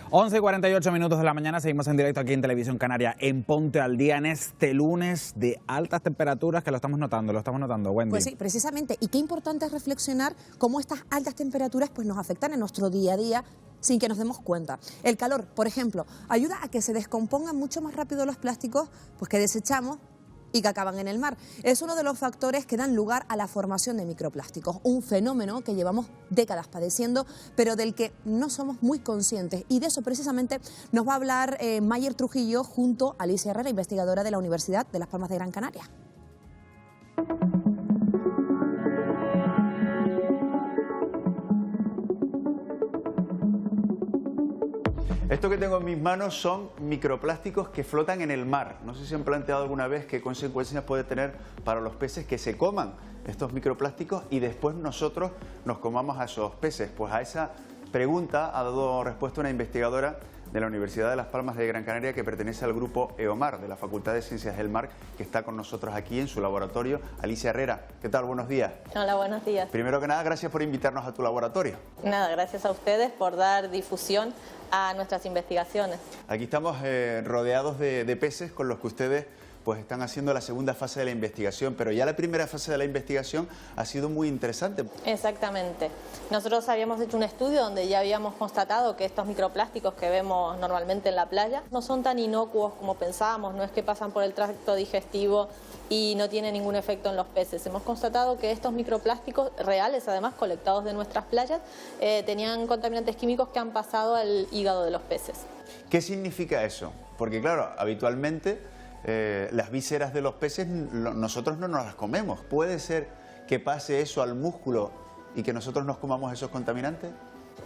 11:48 de la mañana, seguimos en directo aquí en Televisión Canaria, en Ponte al Día, en este lunes de altas temperaturas que lo estamos notando, Wendy. Pues sí, precisamente, y qué importante es reflexionar cómo estas altas temperaturas pues nos afectan en nuestro día a día sin que nos demos cuenta. El calor, por ejemplo, ayuda a que se descompongan mucho más rápido los plásticos pues que desechamos y que acaban en el mar. Es uno de los factores que dan lugar a la formación de microplásticos, un fenómeno que llevamos décadas padeciendo, pero del que no somos muy conscientes. Y de eso precisamente nos va a hablar Mayer Trujillo junto a Alicia Herrera, investigadora de la Universidad de Las Palmas de Gran Canaria. Esto que tengo en mis manos son microplásticos que flotan en el mar. No sé si han planteado alguna vez qué consecuencias puede tener para los peces que se coman estos microplásticos y después nosotros nos comamos a esos peces. Pues a esa pregunta ha dado respuesta una investigadora de la Universidad de Las Palmas de Gran Canaria que pertenece al grupo EOMAR de la Facultad de Ciencias del Mar, que está con nosotros aquí en su laboratorio. Alicia Herrera, ¿qué tal? Buenos días. Hola, buenos días. Primero que nada, gracias por invitarnos a tu laboratorio. Nada, gracias a ustedes por dar difusión a nuestras investigaciones. Aquí estamos rodeados de peces con los que ustedes pues están haciendo la segunda fase de la investigación, pero ya la primera fase de la investigación ha sido muy interesante. Exactamente. Nosotros habíamos hecho un estudio donde ya habíamos constatado que estos microplásticos que vemos normalmente en la playa no son tan inocuos como pensábamos, no es que pasan por el tracto digestivo y no tienen ningún efecto en los peces. Hemos constatado que estos microplásticos reales, además colectados de nuestras playas, tenían contaminantes químicos que han pasado al hígado de los peces. ¿Qué significa eso? Porque claro, habitualmente las vísceras de los peces nosotros no nos las comemos. ¿Puede ser que pase eso al músculo y que nosotros nos comamos esos contaminantes?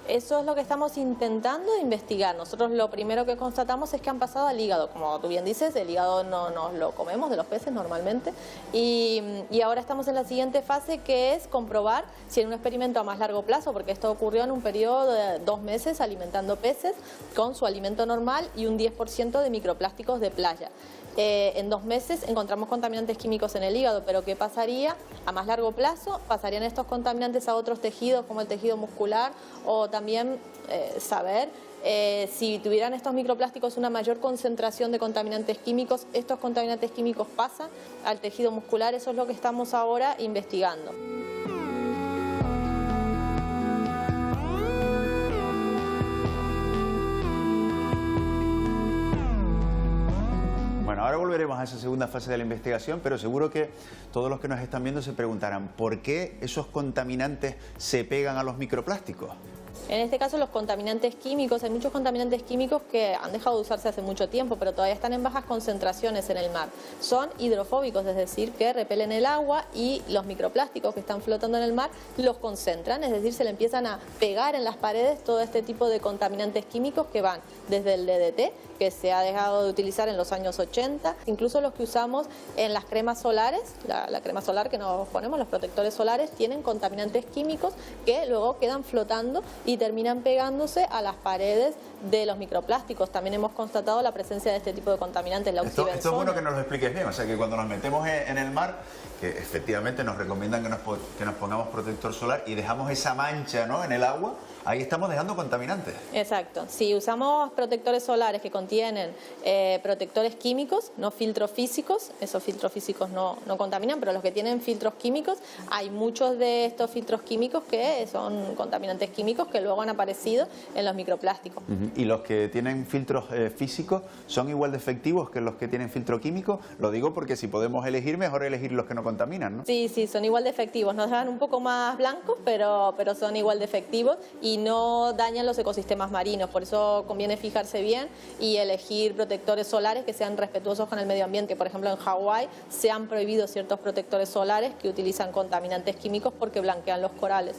Eso es lo que estamos intentando investigar. Nosotros lo primero que constatamos es que han pasado al hígado. Como tú bien dices, el hígado no nos lo comemos de los peces normalmente. Y ahora estamos en la siguiente fase, que es comprobar si en un experimento a más largo plazo, porque esto ocurrió en un periodo de 2 meses alimentando peces con su alimento normal y un 10% de microplásticos de playa. En 2 meses encontramos contaminantes químicos en el hígado, pero ¿qué pasaría a más largo plazo? ¿Pasarían estos contaminantes a otros tejidos como el tejido muscular? O también saber si tuvieran estos microplásticos una mayor concentración de contaminantes químicos, estos contaminantes químicos pasan al tejido muscular. Eso es lo que estamos ahora investigando. Bueno, ahora volveremos a esa segunda fase de la investigación, pero seguro que todos los que nos están viendo se preguntarán ¿por qué esos contaminantes se pegan a los microplásticos? En este caso los contaminantes químicos, hay muchos contaminantes químicos que han dejado de usarse hace mucho tiempo, pero todavía están en bajas concentraciones en el mar. Son hidrofóbicos, es decir, que repelen el agua y los microplásticos que están flotando en el mar los concentran, es decir, se le empiezan a pegar en las paredes todo este tipo de contaminantes químicos que van desde el DDT, que se ha dejado de utilizar en los años 80, incluso los que usamos en las cremas solares, la crema solar que nos ponemos, los protectores solares, tienen contaminantes químicos que luego quedan flotando y terminan pegándose a las paredes de los microplásticos. También hemos constatado la presencia de este tipo de contaminantes, la oxibenzona. Esto es bueno que nos lo expliques bien, o sea que cuando nos metemos en el mar, que efectivamente nos recomiendan que nos pongamos protector solar y dejamos esa mancha, ¿no?, en el agua, ahí estamos dejando contaminantes. Exacto. Si usamos protectores solares que contienen protectores químicos, no filtros físicos, esos filtros físicos no contaminan, pero los que tienen filtros químicos, hay muchos de estos filtros químicos que son contaminantes químicos que luego han aparecido en los microplásticos. ¿Y los que tienen filtros físicos son igual de efectivos que los que tienen filtro químico? Lo digo porque si podemos elegir, mejor elegir los que no contaminan, ¿no? Sí, son igual de efectivos. Nos dejan un poco más blancos, pero son igual de efectivos y no dañan los ecosistemas marinos. Por eso conviene fijarse bien y elegir protectores solares que sean respetuosos con el medio ambiente. Por ejemplo, en Hawái se han prohibido ciertos protectores solares que utilizan contaminantes químicos porque blanquean los corales.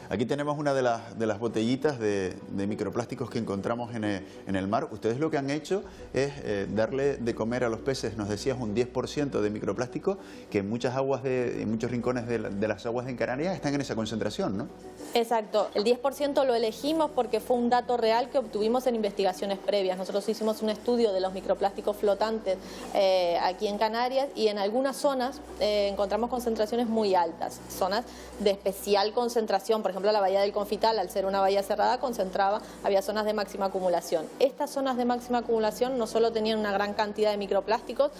Aquí tenemos una de las botellitas de microplásticos que encontramos en el mar. Ustedes lo que han hecho es darle de comer a los peces, nos decías, un 10% de microplástico, que en muchas aguas en muchos rincones de las aguas de Canarias están en esa concentración, ¿no? Exacto. El 10% lo elegimos porque fue un dato real que obtuvimos en investigaciones previas. Nosotros hicimos un estudio de los microplásticos flotantes aquí en Canarias y en algunas zonas encontramos concentraciones muy altas, zonas de especial concentración. Por ejemplo, la bahía del Confital, al ser una bahía cerrada, había zonas de máxima máxima acumulación. Estas zonas de máxima acumulación no solo tenían una gran cantidad de microplásticos,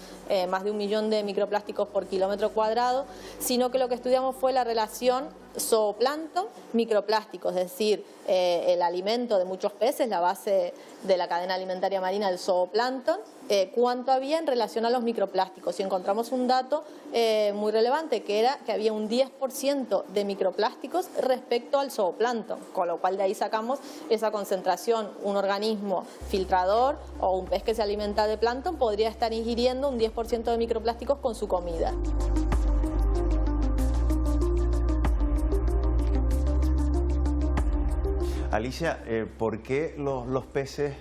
más de 1 millón de microplásticos por kilómetro cuadrado, sino que lo que estudiamos fue la relación zooplancton-microplásticos, es decir, el alimento de muchos peces, la base de la cadena alimentaria marina, el zooplancton, cuánto había en relación a los microplásticos. Y encontramos un dato muy relevante, que era que había un 10% de microplásticos respecto al zooplancton, con lo cual de ahí sacamos esa concentración. Un organismo filtrador o un pez que se alimenta de plancton podría estar ingiriendo un 10% de microplásticos con su comida. Alicia, ¿por qué los peces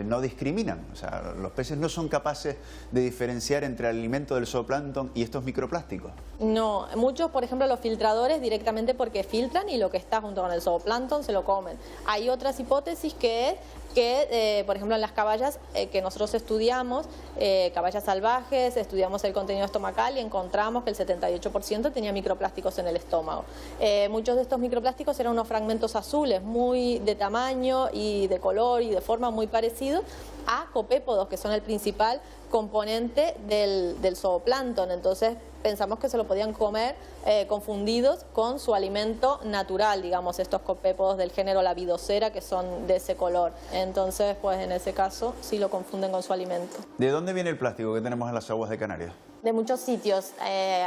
no discriminan? O sea, los peces no son capaces de diferenciar entre el alimento del zooplancton y estos microplásticos. No, muchos, por ejemplo, los filtradores directamente porque filtran y lo que está junto con el zooplancton se lo comen. Hay otras hipótesis que es que, por ejemplo, en las caballas que nosotros estudiamos, caballas salvajes, estudiamos el contenido estomacal y encontramos que el 78% tenía microplásticos en el estómago. Muchos de estos microplásticos eran unos fragmentos azules, muy de tamaño y de color y de forma muy parecidos a copépodos, que son el principal componente del zooplancton. Entonces pensamos que se lo podían comer confundidos con su alimento natural, digamos, estos copépodos del género Lavidocera, que son de ese color. Entonces, pues en ese caso sí lo confunden con su alimento. ¿De dónde viene el plástico que tenemos en las aguas de Canarias? De muchos sitios.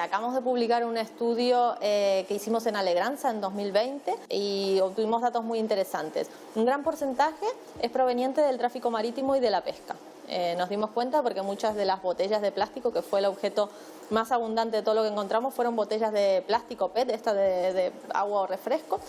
Acabamos de publicar un estudio que hicimos en Alegranza en 2020 y obtuvimos datos muy interesantes. Un gran porcentaje es proveniente del tráfico marítimo y de la pesca. Nos dimos cuenta porque muchas de las botellas de plástico, que fue el objeto más abundante de todo lo que encontramos, fueron botellas de plástico PET, esta de agua o refresco.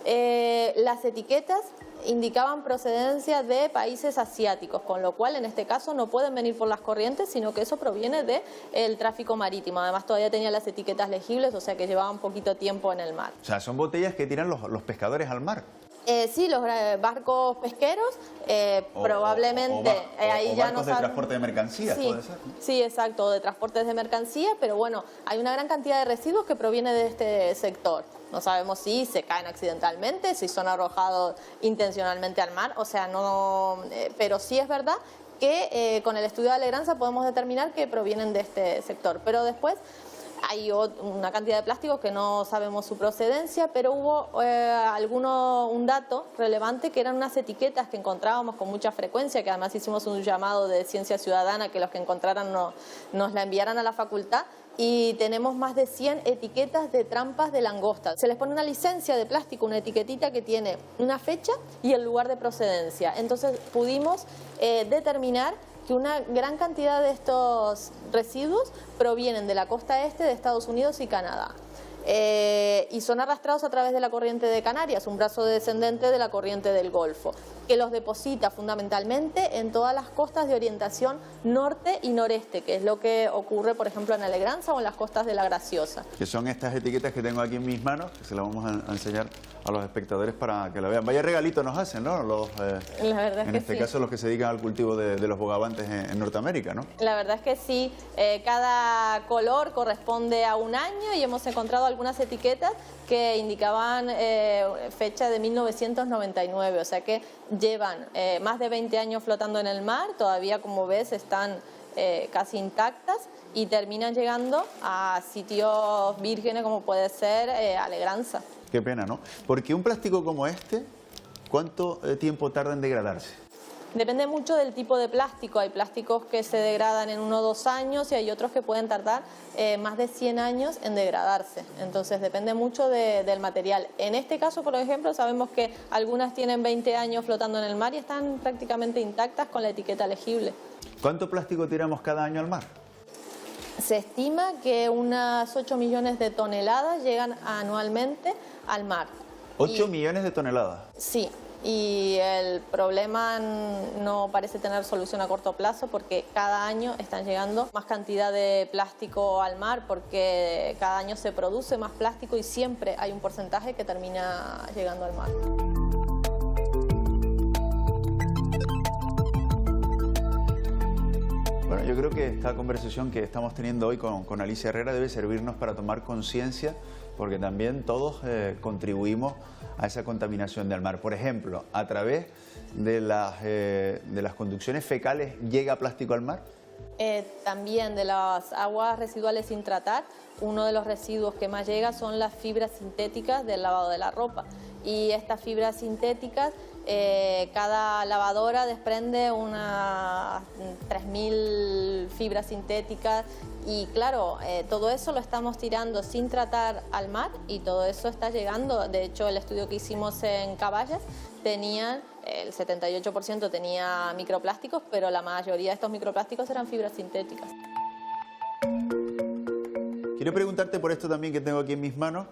Las etiquetas indicaban procedencia de países asiáticos, con lo cual en este caso no pueden venir por las corrientes, sino que eso proviene del tráfico marítimo. Además todavía tenía las etiquetas legibles, o sea que llevaban poquito tiempo en el mar. O sea, son botellas que tiran los pescadores al mar. Sí, los barcos pesqueros, probablemente ahí ya no barcos de transporte de mercancías, sí, puede ser, ¿no? Sí, exacto, de transportes de mercancía, pero bueno, hay una gran cantidad de residuos que proviene de este sector. No sabemos si se caen accidentalmente, si son arrojados intencionalmente al mar, o sea, no, pero sí es verdad que con el estudio de Alegranza podemos determinar que provienen de este sector, pero después hay una cantidad de plásticos que no sabemos su procedencia, pero hubo un dato relevante que eran unas etiquetas que encontrábamos con mucha frecuencia, que además hicimos un llamado de Ciencia Ciudadana que los que encontraran nos la enviaran a la facultad. Y tenemos más de 100 etiquetas de trampas de langosta. Se les pone una licencia de plástico, una etiquetita que tiene una fecha y el lugar de procedencia. Entonces pudimos determinar que una gran cantidad de estos residuos provienen de la costa este de Estados Unidos y Canadá. Y son arrastrados a través de la corriente de Canarias, un brazo descendente de la corriente del Golfo, que los deposita fundamentalmente en todas las costas de orientación norte y noreste, que es lo que ocurre, por ejemplo, en Alegranza o en las costas de La Graciosa. Que son estas etiquetas que tengo aquí en mis manos, que se las vamos a enseñar a los espectadores para que la vean. Vaya regalito nos hacen, ¿no? La verdad es en que este sí. caso los que se dedican al cultivo de los bogavantes en Norteamérica, ¿no? La verdad es que sí, cada color corresponde a un año y hemos encontrado algunas etiquetas que indicaban fecha de 1999, o sea que llevan más de 20 años flotando en el mar, todavía como ves están casi intactas y terminan llegando a sitios vírgenes como puede ser Alegranza. Qué pena, ¿no? Porque un plástico como este, ¿cuánto tiempo tarda en degradarse? Depende mucho del tipo de plástico. Hay plásticos que se degradan en 1 o 2 años y hay otros que pueden tardar más de 100 años en degradarse. Entonces depende mucho del material. En este caso, por ejemplo, sabemos que algunas tienen 20 años flotando en el mar y están prácticamente intactas con la etiqueta legible. ¿Cuánto plástico tiramos cada año al mar? Se estima que unas 8 millones de toneladas llegan anualmente al mar. 8 millones de toneladas. Sí. Y el problema no parece tener solución a corto plazo porque cada año están llegando más cantidad de plástico al mar porque cada año se produce más plástico y siempre hay un porcentaje que termina llegando al mar. Bueno, yo creo que esta conversación que estamos teniendo hoy con Alicia Herrera debe servirnos para tomar conciencia porque también todos contribuimos a esa contaminación del mar. Por ejemplo, a través de las conducciones fecales llega plástico al mar? También de las aguas residuales sin tratar, uno de los residuos que más llega son las fibras sintéticas del lavado de la ropa. Y estas fibras sintéticas, cada lavadora desprende unas 3.000 fibras sintéticas y claro, todo eso lo estamos tirando sin tratar al mar y todo eso está llegando. De hecho, el estudio que hicimos en Caballas el 78% tenía microplásticos, pero la mayoría de estos microplásticos eran fibras sintéticas. Quiero preguntarte por esto también que tengo aquí en mis manos,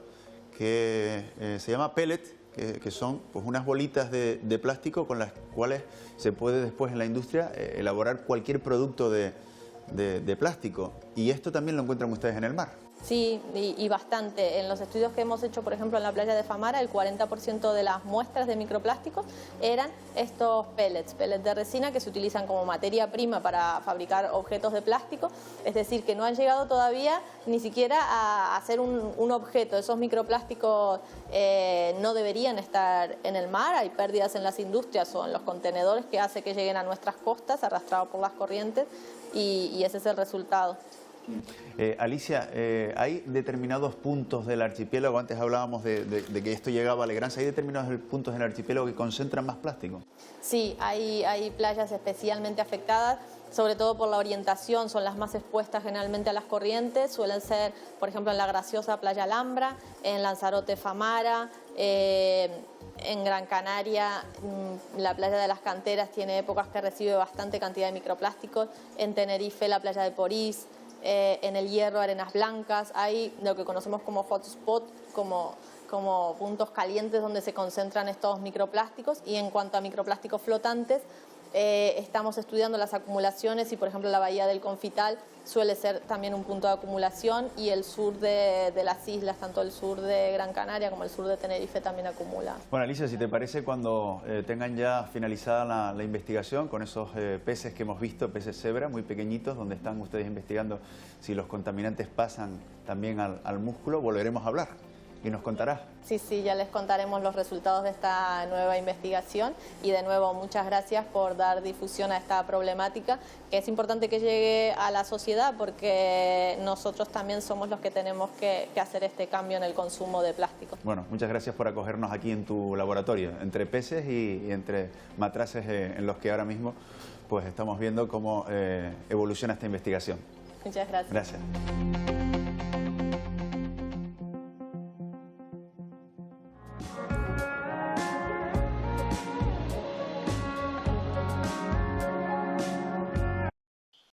que se llama pellet, que son pues, unas bolitas de plástico con las cuales se puede después en la industria elaborar cualquier producto de plástico. Y esto también lo encuentran ustedes en el mar. Sí, y bastante. En los estudios que hemos hecho, por ejemplo, en la playa de Famara, el 40% de las muestras de microplásticos eran estos pellets de resina que se utilizan como materia prima para fabricar objetos de plástico. Es decir, que no han llegado todavía ni siquiera a hacer un objeto. Esos microplásticos no deberían estar en el mar. Hay pérdidas en las industrias o en los contenedores que hace que lleguen a nuestras costas arrastrados por las corrientes y ese es el resultado. Alicia, hay determinados puntos del archipiélago, antes hablábamos de que esto llegaba a Alegranza, ¿hay determinados puntos del archipiélago que concentran más plástico? Sí, hay playas especialmente afectadas, sobre todo por la orientación, son las más expuestas generalmente a las corrientes, suelen ser, por ejemplo, en La Graciosa, Playa Alhambra, en Lanzarote, Famara, en Gran Canaria, la playa de las Canteras tiene épocas que recibe bastante cantidad de microplásticos, en Tenerife, la playa de Porís, en el Hierro, Arenas Blancas, hay lo que conocemos como hotspot, como puntos calientes donde se concentran estos microplásticos. Y en cuanto a microplásticos flotantes, estamos estudiando las acumulaciones y, por ejemplo, la bahía del Confital suele ser también un punto de acumulación y el sur de las islas, tanto el sur de Gran Canaria como el sur de Tenerife también acumula. Bueno, Alicia, si te parece, cuando tengan ya finalizada la investigación con esos peces que hemos visto, peces cebra muy pequeñitos, donde están ustedes investigando si los contaminantes pasan también al músculo, volveremos a hablar y nos contarás. Sí, ya les contaremos los resultados de esta nueva investigación y de nuevo muchas gracias por dar difusión a esta problemática, que es importante que llegue a la sociedad porque nosotros también somos los que tenemos que hacer este cambio en el consumo de plástico. Bueno, muchas gracias por acogernos aquí en tu laboratorio, entre peces y entre matraces en los que ahora mismo pues estamos viendo cómo evoluciona esta investigación. Muchas gracias. Gracias.